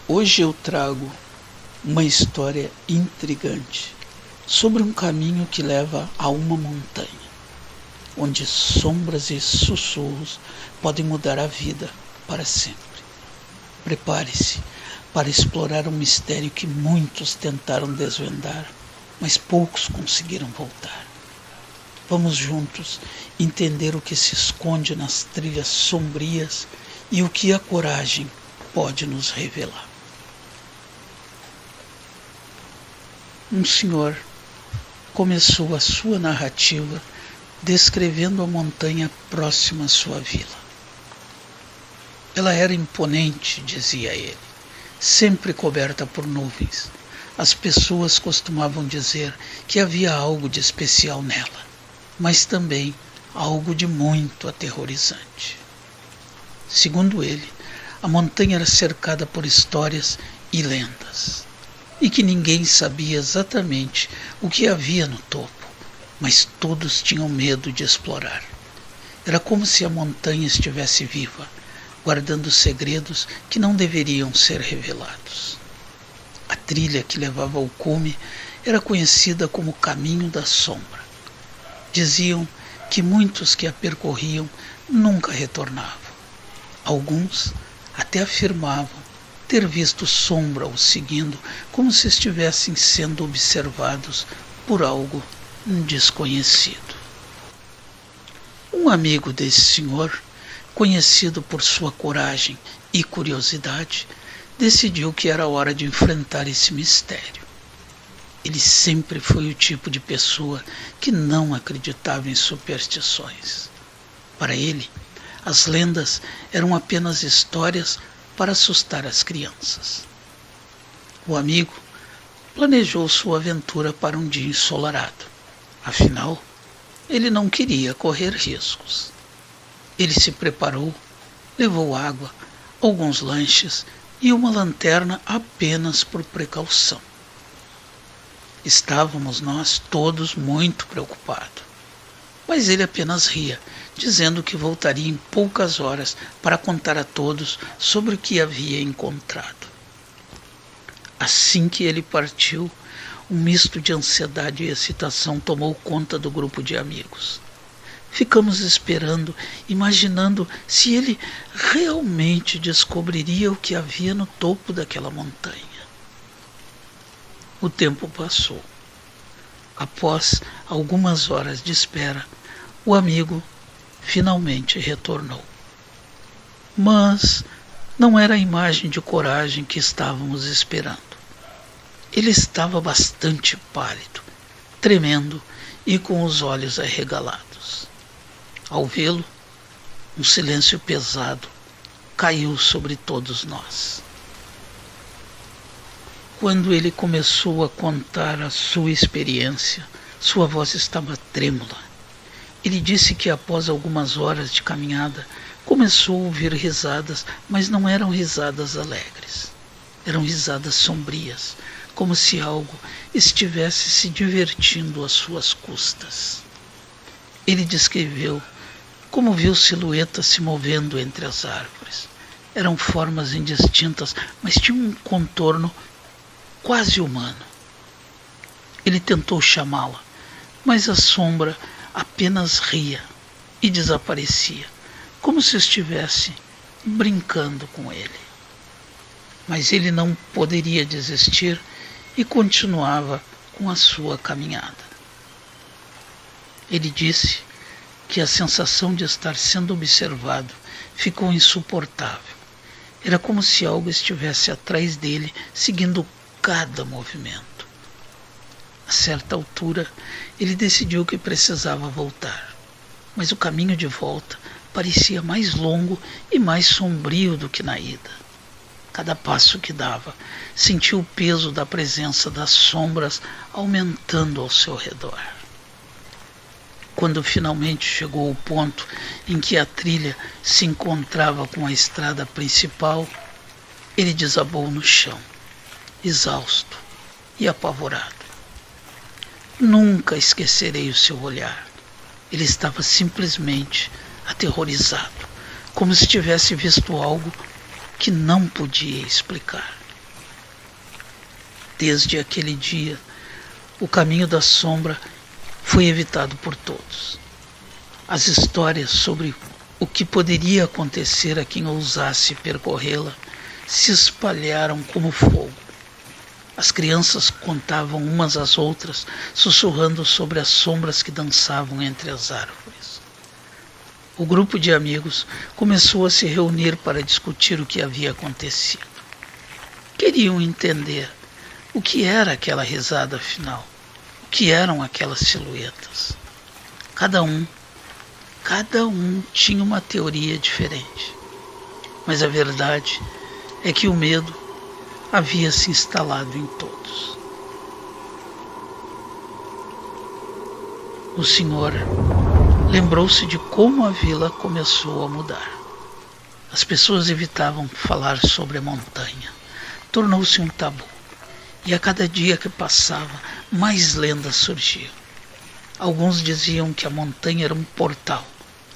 Hoje eu trago uma história intrigante sobre um caminho que leva a uma montanha, onde sombras e sussurros podem mudar a vida para sempre. Prepare-se para explorar um mistério que muitos tentaram desvendar, mas poucos conseguiram voltar. Vamos juntos entender o que se esconde nas trilhas sombrias e o que a coragem pode nos revelar. Um senhor começou a sua narrativa descrevendo a montanha próxima à sua vila. Ela era imponente, dizia ele, sempre coberta por nuvens. As pessoas costumavam dizer que havia algo de especial nela, mas também algo de muito aterrorizante. Segundo ele, a montanha era cercada por histórias e lendas, e que ninguém sabia exatamente o que havia no topo, mas todos tinham medo de explorar. Era como se a montanha estivesse viva, guardando segredos que não deveriam ser revelados. A trilha que levava ao cume era conhecida como o Caminho da Sombra. Diziam que muitos que a percorriam nunca retornavam. Alguns até afirmavam ter visto sombra os seguindo como se estivessem sendo observados por algo desconhecido. Um amigo desse senhor, conhecido por sua coragem e curiosidade, decidiu que era hora de enfrentar esse mistério. Ele sempre foi o tipo de pessoa que não acreditava em superstições. Para ele, as lendas eram apenas histórias para assustar as crianças. O amigo planejou sua aventura para um dia ensolarado. Afinal, ele não queria correr riscos. Ele se preparou, levou água, alguns lanches e uma lanterna apenas por precaução. Estávamos nós todos muito preocupados, mas ele apenas ria, dizendo que voltaria em poucas horas para contar a todos sobre o que havia encontrado. Assim que ele partiu, um misto de ansiedade e excitação tomou conta do grupo de amigos. Ficamos esperando, imaginando se ele realmente descobriria o que havia no topo daquela montanha. O tempo passou. Após algumas horas de espera, o amigo finalmente retornou. Mas não era a imagem de coragem que estávamos esperando. Ele estava bastante pálido, tremendo e com os olhos arregalados. Ao vê-lo, um silêncio pesado caiu sobre todos nós. Quando ele começou a contar a sua experiência, sua voz estava trêmula. Ele disse que após algumas horas de caminhada, começou a ouvir risadas, mas não eram risadas alegres. Eram risadas sombrias, como se algo estivesse se divertindo às suas custas. Ele descreveu como viu silhuetas se movendo entre as árvores. Eram formas indistintas, mas tinham um contorno quase humano. Ele tentou chamá-la, mas a sombra apenas ria e desaparecia, como se estivesse brincando com ele. Mas ele não poderia desistir e continuava com a sua caminhada. Ele disse que a sensação de estar sendo observado ficou insuportável. Era como se algo estivesse atrás dele, seguindo cada movimento. A certa altura, ele decidiu que precisava voltar, mas o caminho de volta parecia mais longo e mais sombrio do que na ida. Cada passo que dava, sentia o peso da presença das sombras aumentando ao seu redor. Quando finalmente chegou ao ponto em que a trilha se encontrava com a estrada principal, ele desabou no chão, exausto e apavorado. Nunca esquecerei o seu olhar. Ele estava simplesmente aterrorizado, como se tivesse visto algo que não podia explicar. Desde aquele dia, o caminho da sombra foi evitado por todos. As histórias sobre o que poderia acontecer a quem ousasse percorrê-la se espalharam como fogo. As crianças contavam umas às outras, sussurrando sobre as sombras que dançavam entre as árvores. O grupo de amigos começou a se reunir para discutir o que havia acontecido. Queriam entender o que era aquela risada final, o que eram aquelas silhuetas. Cada um tinha uma teoria diferente. Mas a verdade é que o medo havia se instalado em todos. O senhor lembrou-se de como a vila começou a mudar. As pessoas evitavam falar sobre a montanha. Tornou-se um tabu. E a cada dia que passava, mais lendas surgiam. Alguns diziam que a montanha era um portal,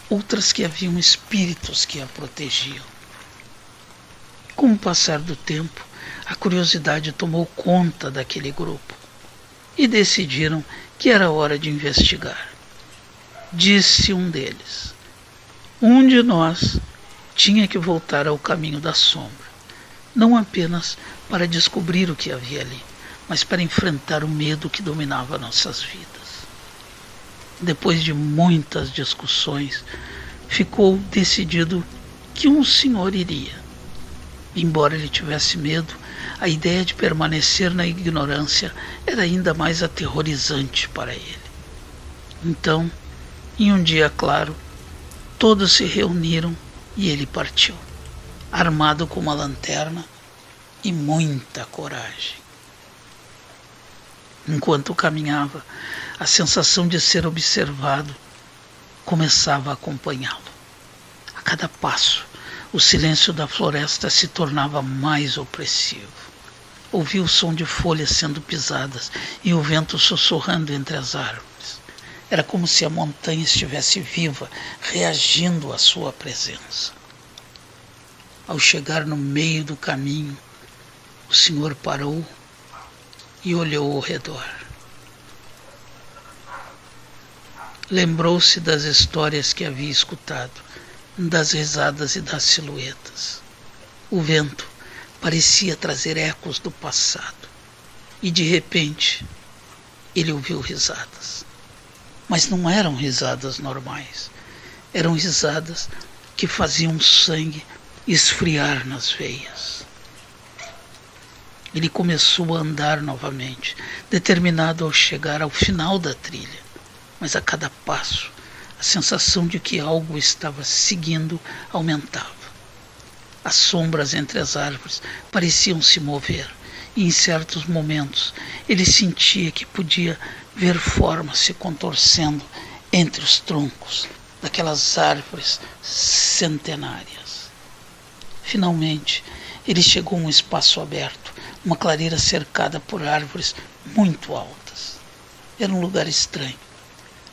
outras que haviam espíritos que a protegiam. Com o passar do tempo, a curiosidade tomou conta daquele grupo e decidiram que era hora de investigar. Disse um deles: um de nós tinha que voltar ao caminho da sombra, não apenas para descobrir o que havia ali, mas para enfrentar o medo que dominava nossas vidas. Depois de muitas discussões, ficou decidido que um senhor iria. Embora ele tivesse medo, a ideia de permanecer na ignorância era ainda mais aterrorizante para ele. Então, em um dia claro, todos se reuniram e ele partiu, armado com uma lanterna e muita coragem. Enquanto caminhava, a sensação de ser observado começava a acompanhá-lo. A cada passo, o silêncio da floresta se tornava mais opressivo. Ouviu o som de folhas sendo pisadas e o vento sussurrando entre as árvores. Era como se a montanha estivesse viva, reagindo à sua presença. Ao chegar no meio do caminho, o senhor parou e olhou ao redor. Lembrou-se das histórias que havia escutado, das risadas e das silhuetas. O vento parecia trazer ecos do passado e, de repente, ele ouviu risadas. Mas não eram risadas normais. Eram risadas que faziam o sangue esfriar nas veias. Ele começou a andar novamente, determinado a chegar ao final da trilha. Mas a cada passo, a sensação de que algo estava seguindo aumentava. As sombras entre as árvores pareciam se mover, e em certos momentos ele sentia que podia ver formas se contorcendo entre os troncos daquelas árvores centenárias. Finalmente, ele chegou a um espaço aberto, uma clareira cercada por árvores muito altas. Era um lugar estranho.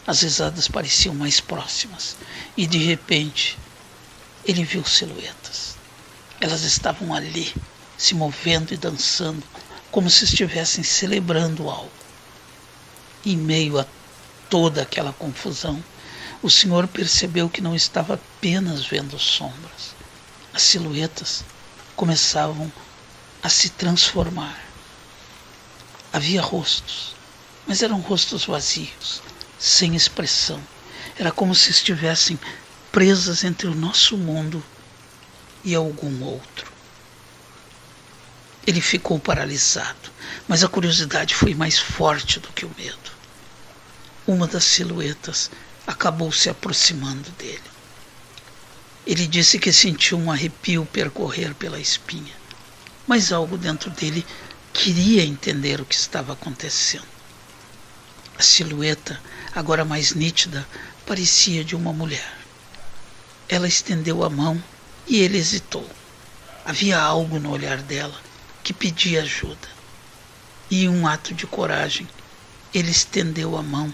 As risadas pareciam mais próximas e, de repente, ele viu silhuetas. Elas estavam ali, se movendo e dançando, como se estivessem celebrando algo. Em meio a toda aquela confusão, o senhor percebeu que não estava apenas vendo sombras. As silhuetas começavam a se transformar. Havia rostos, mas eram rostos vazios, sem expressão. Era como se estivessem presas entre o nosso mundo e algum outro. Ele ficou paralisado, mas a curiosidade foi mais forte do que o medo. Uma das silhuetas acabou se aproximando dele. Ele disse que sentiu um arrepio percorrer pela espinha, mas algo dentro dele queria entender o que estava acontecendo. A silhueta, agora mais nítida, parecia de uma mulher. Ela estendeu a mão e ele hesitou. Havia algo no olhar dela que pedia ajuda. E em um ato de coragem, ele estendeu a mão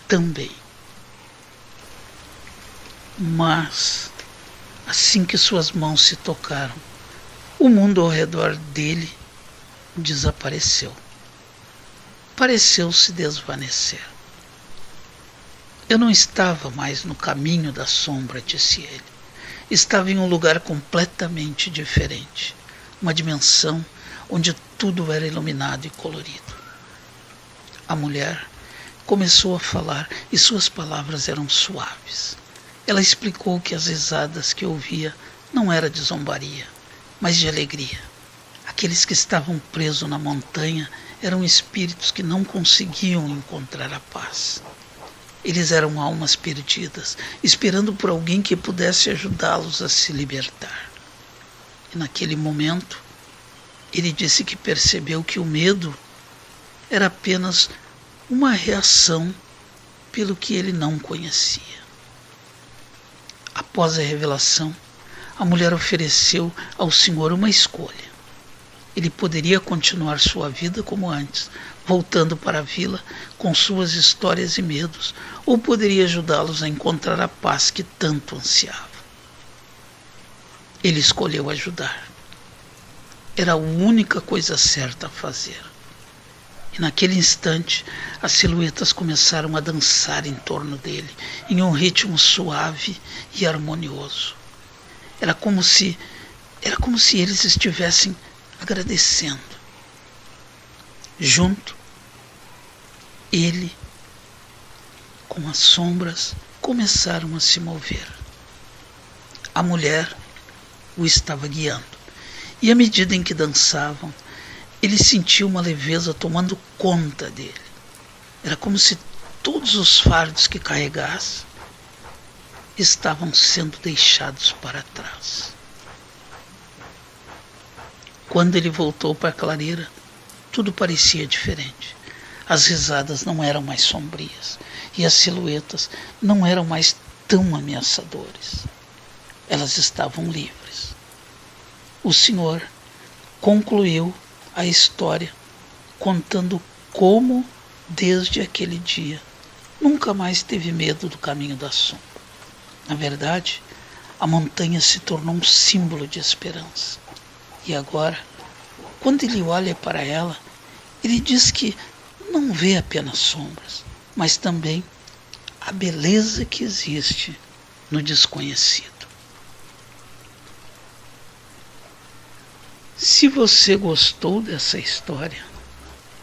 também. Mas, assim que suas mãos se tocaram, o mundo ao redor dele desapareceu. Pareceu se desvanecer. Eu não estava mais no caminho da sombra, disse ele. Estava em um lugar completamente diferente, uma dimensão onde tudo era iluminado e colorido. A mulher começou a falar e suas palavras eram suaves. Ela explicou que as risadas que ouvia não era de zombaria, mas de alegria. Aqueles que estavam presos na montanha eram espíritos que não conseguiam encontrar a paz. Eles eram almas perdidas, esperando por alguém que pudesse ajudá-los a se libertar. E naquele momento, ele disse que percebeu que o medo era apenas uma reação pelo que ele não conhecia. Após a revelação, a mulher ofereceu ao Senhor uma escolha. Ele poderia continuar sua vida como antes, voltando para a vila com suas histórias e medos, ou poderia ajudá-los a encontrar a paz que tanto ansiava. Ele escolheu ajudar. Era a única coisa certa a fazer. E naquele instante, as silhuetas começaram a dançar em torno dele, em um ritmo suave e harmonioso. Era como se eles estivessem agradecendo. Junto, ele, com as sombras, começaram a se mover. A mulher o estava guiando. E à medida em que dançavam, ele sentiu uma leveza tomando conta dele. Era como se todos os fardos que carregasse estavam sendo deixados para trás. Quando ele voltou para a clareira, tudo parecia diferente. As risadas não eram mais sombrias e as silhuetas não eram mais tão ameaçadoras. Elas estavam livres. O Senhor concluiu a história contando como, desde aquele dia, nunca mais teve medo do caminho da sombra. Na verdade, a montanha se tornou um símbolo de esperança. E agora, quando ele olha para ela, ele diz que não vê apenas sombras, mas também a beleza que existe no desconhecido. Se você gostou dessa história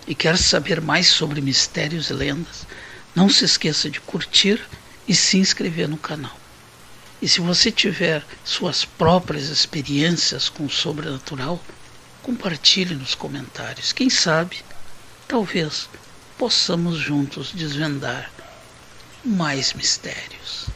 e quer saber mais sobre mistérios e lendas, não se esqueça de curtir e se inscrever no canal. E se você tiver suas próprias experiências com o sobrenatural, compartilhe nos comentários. Quem sabe, talvez, possamos juntos desvendar mais mistérios.